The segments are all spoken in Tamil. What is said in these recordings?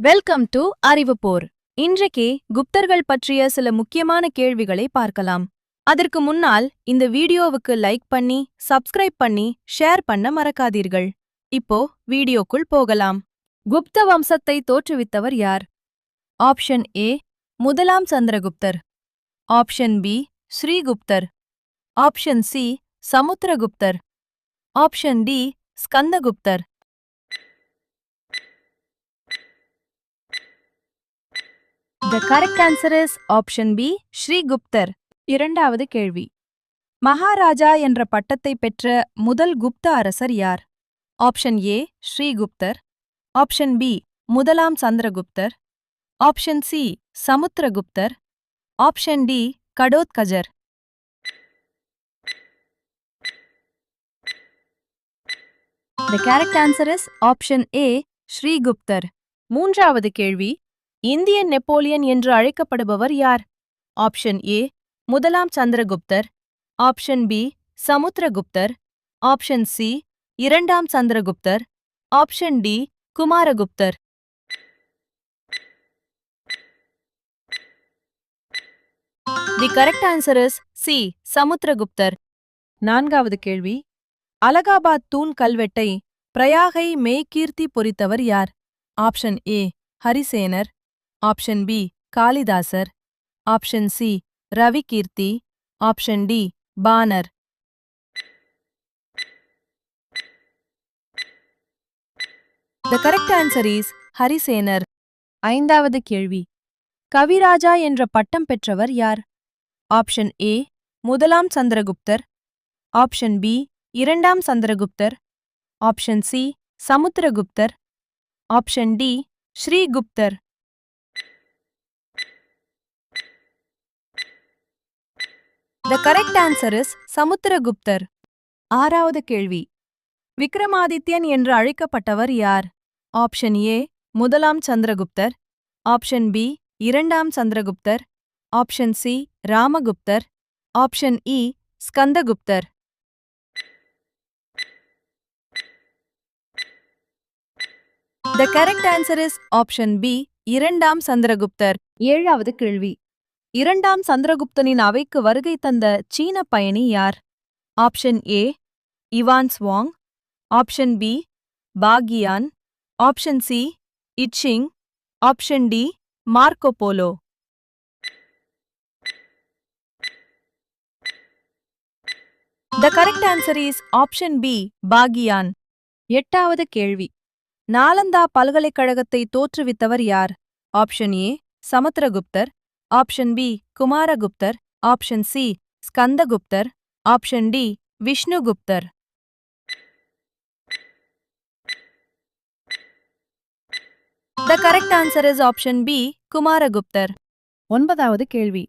Welcome to அறிவுப்போர். இன்றைக்கு குப்தர்கள் பற்றிய சில முக்கியமான கேள்விகளை பார்க்கலாம். அதற்கு முன்னால் இந்த வீடியோவுக்கு லைக் பண்ணி, சப்ஸ்கிரைப் பண்ணி, ஷேர் பண்ண மறக்காதீர்கள். இப்போ வீடியோக்குள் போகலாம். குப்த வம்சத்தை தோற்றுவித்தவர் யார்? ஆப்ஷன் ஏ முதலாம் சந்திரகுப்தர். ஆப்ஷன் பி ஸ்ரீகுப்தர். ஆப்ஷன் சி சமுத்திரகுப்தர். ஆப்ஷன் டி ஸ்கந்தகுப்தர். The correct answer is option B, ஸ்ரீகுப்தர். இரண்டாவது கேள்வி. மகாராஜா என்ற பட்டத்தை பெற்ற முதல் குப்த அரசர் யார்? ஆப்ஷன் ஏ ஸ்ரீகுப்தர். ஆப்ஷன் பி முதலாம் சந்திரகுப்தர். ஆப்ஷன் சி சமுத்திரகுப்தர். ஆப்ஷன் டி கடோத்கஜர். The correct answer is option A, ஸ்ரீகுப்தர். மூன்றாவது கேள்வி. இந்தியன் நெப்போலியன் என்று அழைக்கப்படுபவர் யார்? ஆப்ஷன் ஏ முதலாம் சந்திரகுப்தர். ஆப்ஷன் பி சமுத்திரகுப்தர். ஆப்ஷன் சி இரண்டாம் சந்திரகுப்தர். ஆப்ஷன் டி குமாரகுப்தர். The correct answer is C சமுத்திரகுப்தர். நான்காவது கேள்வி. அலகாபாத் தூண் கல்வெட்டை பிரயாகை மெய்கீர்த்தி பொறித்தவர் யார்? ஆப்ஷன் ஏ ஹரிசேனர். ஆப்ஷன் பி காளிதாசர். Option C Ravikirti. Option D பானர். The correct answer is ஹரிசேனர். ஐந்தாவது கேள்வி. கவிராஜா என்ற பட்டம் பெற்றவர் யார்? ஆப்ஷன் ஏ முதலாம் சந்திரகுப்தர். ஆப்ஷன் பி இரண்டாம் சந்திரகுப்தர். ஆப்ஷன் சி சமுத்திரகுப்தர். ஆப்ஷன் டி ஸ்ரீகுப்தர். The correct answer is சமுத்திரகுப்தர். ஆறாவது கேள்வி. விக்ரமாதித்யன் என்று அழைக்கப்பட்டவர் யார்? ஆப்ஷன் ஏ முதலாம் சந்திரகுப்தர். ஆப்ஷன் பி இரண்டாம் சந்திரகுப்தர். ஆப்ஷன் சி ராமகுப்தர். ஆப்ஷன் இ ஸ்கந்தகுப்தர். The correct answer is option B இரண்டாம் சந்திரகுப்தர். ஏழாவது கேள்வி. இரண்டாம் சந்திரகுப்தனின் அவைக்கு வருகை தந்த சீன பயணி யார்? Option A Hiuen Tsang. Option B Fahien. Option C I Tsing. Option D Marco Polo. The correct answer is option B Fahien. எட்டாவது கேள்வி. நாலந்தா பல்கலைக்கழகத்தை தோற்றுவித்தவர் யார்? ஆப்ஷன் ஏ சமுத்திரகுப்தர். ஆப்ஷன் பி குமாரகுப்தர். ஆப்ஷன் சி ஸ்கந்தகுப்தர். ஆப்ஷன் டி விஷ்ணுகுப்தர். The correct answer is option B குமாரகுப்தர். ஒன்பதாவது கேள்வி.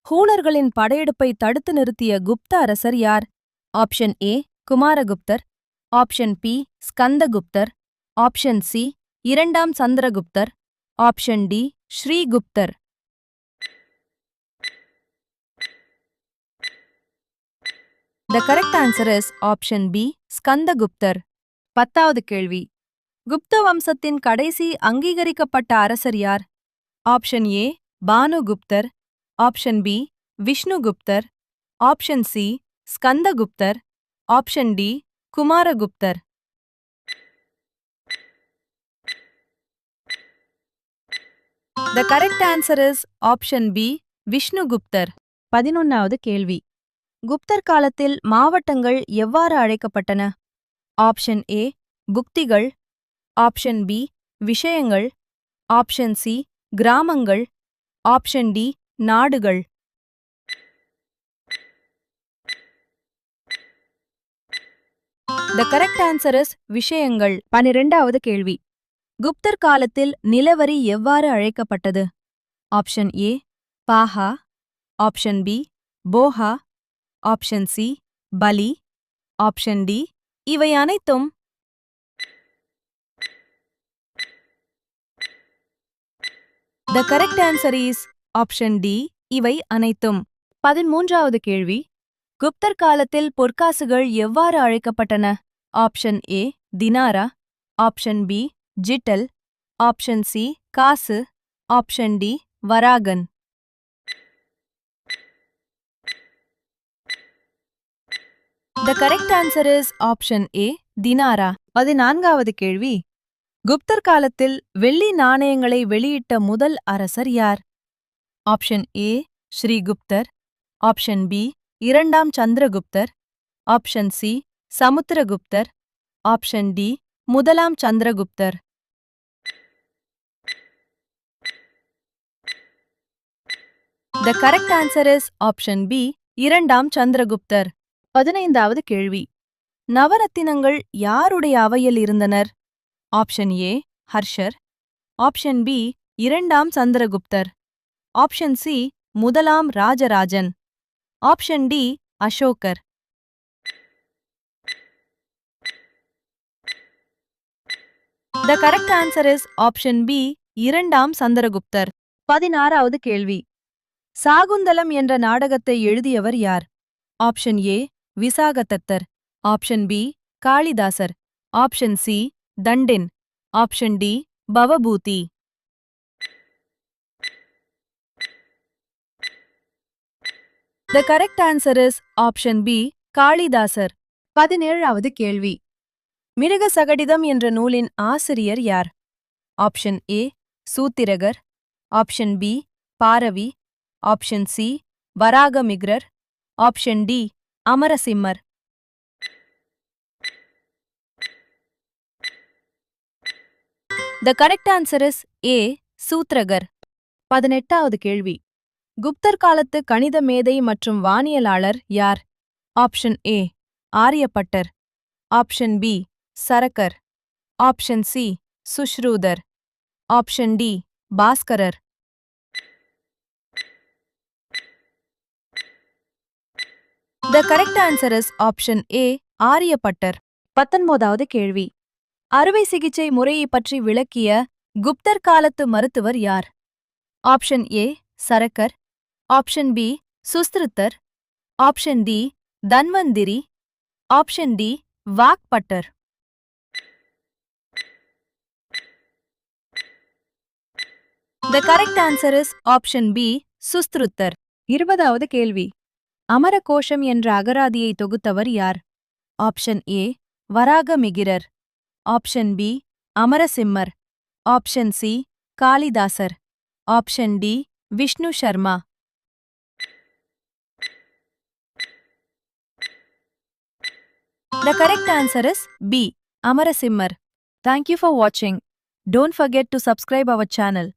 ஹூணர்களின் படையெடுப்பை தடுத்து நிறுத்திய குப்த அரசர் யார்? ஆப்ஷன் ஏ குமாரகுப்தர். ஆப்ஷன் பி ஸ்கந்தகுப்தர். ஆப்ஷன் சி இரண்டாம் சந்திரகுப்தர். ஆப்ஷன் டி ஸ்ரீகுப்தர். The correct answer is option B ஸ்கந்தகுப்தர். பத்தாவது கேள்வி. குப்த வம்சத்தின் கடைசி அங்கீகரிக்கப்பட்ட அரசர் யார்? ஆப்ஷன் ஏ பானுகுப்தர். ஆப்ஷன் பி விஷ்ணுகுப்தர். ஆப்ஷன் சி ஸ்கந்தகுப்தர். ஆப்ஷன் டி குமாரகுப்தர். The correct answer is option B விஷ்ணுகுப்தர். 11வது கேள்வி. குப்தர் காலத்தில் மாவட்டங்கள் எவ்வாறு அழைக்கப்பட்டன? ஆப்ஷன் ஏ புக்திகள். ஆப்ஷன் பி விஷயங்கள். ஆப்ஷன் சி கிராமங்கள். ஆப்ஷன் டி நாடுகள். The correct answer is விஷயங்கள். 12வது கேள்வி. குப்தர் காலத்தில் நிலவரி எவ்வாறு அழைக்கப்பட்டது? ஆப்ஷன் ஏ பாஹா. ஆப்ஷன் பி போஹா. ஆப்ஷன் சி பலி. ஆப்ஷன் டி இவை அனைத்தும். The correct answer is option D இவை அனைத்தும். 13வது கேள்வி. குப்தர் காலத்தில் பொற்காசுகள் எவ்வாறு அழைக்கப்பட்டன? ஆப்ஷன் ஏ தினாரா. ஆப்ஷன் பி ஜிட்டல். ஆப்ஷன் சி காசு, ஆப்ஷன் டி வராகன். The correct answer is option A, தினாரா. 14வது கேள்வி. குப்தர் காலத்தில் வெள்ளி நாணயங்களை வெளியிட்ட முதல் அரசர் யார்? ஆப்ஷன் ஏ ஸ்ரீகுப்தர், ஆப்ஷன் பி இரண்டாம் சந்திரகுப்தர், ஆப்ஷன் சி சமுத்திரகுப்தர், ஆப்ஷன் டி முதலாம் சந்திரகுப்தர். The correct answer is option B, இரண்டாம் சந்திரகுப்தர். 15வது கேள்வி. நவரத்தினங்கள் யாருடைய அவையில் இருந்தனர்? ஆப்ஷன் ஏ ஹர்ஷர், ஆப்ஷன் பி இரண்டாம் சந்திரகுப்தர், ஆப்ஷன் சி முதலாம் ராஜராஜன், ஆப்ஷன் டி அசோகர். The correct answer is option B, இரண்டாம் சந்திரகுப்தர். 16வது கேள்வி. சாகுந்தலம் என்ற நாடகத்தை எழுதியவர் யார்? ஆப்ஷன் ஏ விசாகதத்தர், ஆப்ஷன் பி காளிதாசர், option C Dandin, option D Bhavabhuti. The correct answer is option B, காளிதாசர். 17வது கேள்வி. மிருக சகடிதம் என்ற நூலின் ஆசிரியர் யார்? ஆப்ஷன் ஏ சூத்திரகர், option B Bharavi, option C வராகமிக்ரர், ஆப்ஷன் டி அமரசிம்மர். The correct answer is A, சூத்ரகர். 18வது கேள்வி. குப்தர் காலத்து கணித மேதை மற்றும் வானியலாளர் யார்? ஆப்ஷன் ஏ ஆரியப்பட்டர், ஆப்ஷன் பி சரகர், ஆப்ஷன் சி சுஷ்ரூதர், option D Bhaskara. The correct answer is option A, ஆரியப்பட்டர். 19வது கேள்வி. அறுவை சிகிச்சை முறையை பற்றி விளக்கிய குப்தர் காலத்து மருத்துவர் யார்? ஆப்ஷன் ஏ சரகர், ஆப்ஷன் பி சுஸ்ருதர், option D Dhanvantari, option D வாக்பட்டர். The correct answer is option B, சுஸ்ருதர். 20வது கேள்வி. அமரகோஷம் என்ற அகராதியை தொகுத்தவர் யார்? ஆப்ஷன் ஏ வராகமிகிரர், ஆப்ஷன் பி அமரசிம்மர், ஆப்ஷன் சி காளிதாசர், option D Vishnu Sharma. The correct answer is B, அமரசிம்மர். Thank you for watching. Don't forget to subscribe our channel.